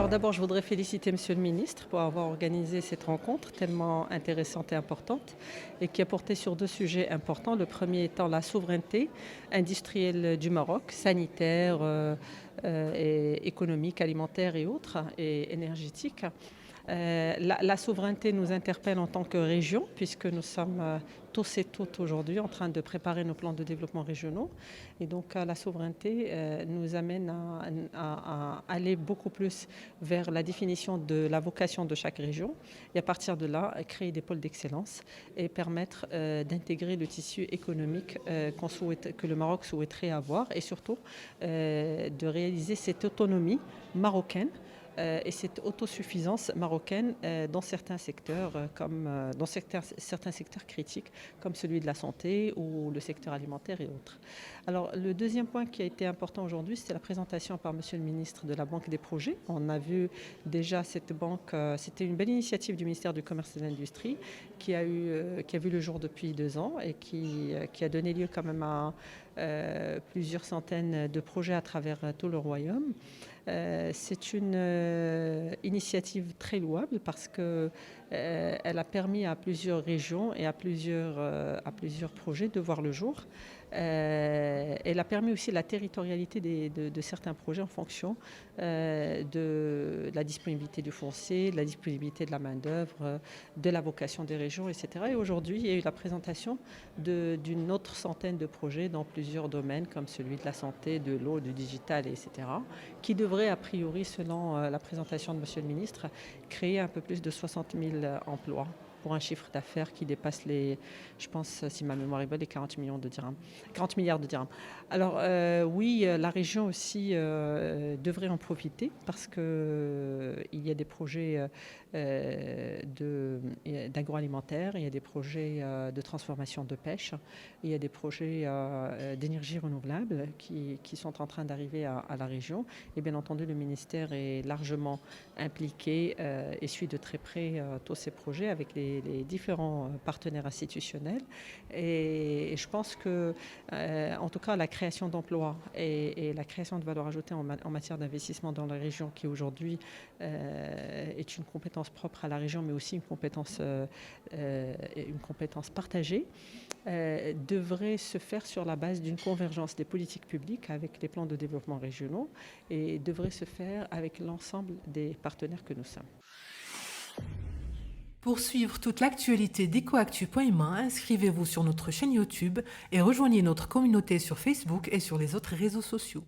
Alors d'abord, je voudrais féliciter Monsieur le ministre pour avoir organisé cette rencontre tellement intéressante et importante et qui a porté sur deux sujets importants. Le premier étant la souveraineté industrielle du Maroc, sanitaire, et économique, alimentaire et autres, et énergétique. La souveraineté nous interpelle en tant que région, puisque nous sommes tous et toutes aujourd'hui en train de préparer nos plans de développement régionaux. Et donc la souveraineté nous amène à aller beaucoup plus vers la définition de la vocation de chaque région et à partir de là, créer des pôles d'excellence et permettre d'intégrer le tissu économique que le Maroc souhaiterait avoir et surtout de réaliser cette autonomie marocaine et cette autosuffisance marocaine dans certains secteurs, dans certains secteurs critiques, comme celui de la santé ou le secteur alimentaire et autres. Alors, le deuxième point qui a été important aujourd'hui, c'était la présentation par Monsieur le ministre de la Banque des projets. On a vu déjà cette banque, c'était une belle initiative du ministère du Commerce et de l'Industrie qui a vu le jour depuis 2 ans et qui a donné lieu quand même à plusieurs centaines de projets à travers tout le royaume. C'est une initiative très louable parce qu'elle a permis à plusieurs régions et à plusieurs projets de voir le jour. Elle a permis aussi la territorialité de certains projets en fonction de la disponibilité du foncier, de la disponibilité de la main-d'œuvre, de la vocation des régions, etc. Et aujourd'hui, il y a eu la présentation d'une autre centaine de projets dans plusieurs domaines, comme celui de la santé, de l'eau, du digital, etc., qui devrait, a priori, selon la présentation de Monsieur le ministre, créer un peu plus de 60 000 emplois pour un chiffre d'affaires qui dépasse je pense, si ma mémoire est bonne, les 40 milliards de dirhams. Alors oui, la région aussi devrait en profiter parce qu'il y a des projets d'agroalimentaire, il y a des projets de transformation de pêche, il y a des projets d'énergie renouvelable qui sont en train d'arriver à la région. Et bien entendu, le ministère est largement impliqué et suit de très près tous ces projets avec les différents partenaires institutionnels. Et je pense que, en tout cas, la création d'emplois et la création de valeur ajoutée en matière d'investissement dans la région, qui aujourd'hui est une compétence propre à la région, mais aussi une compétence partagée, devrait se faire sur la base d'une convergence des politiques publiques avec les plans de développement régionaux et devrait se faire avec l'ensemble des partenaires que nous sommes. Pour suivre toute l'actualité d'EcoActu.ma, inscrivez-vous sur notre chaîne YouTube et rejoignez notre communauté sur Facebook et sur les autres réseaux sociaux.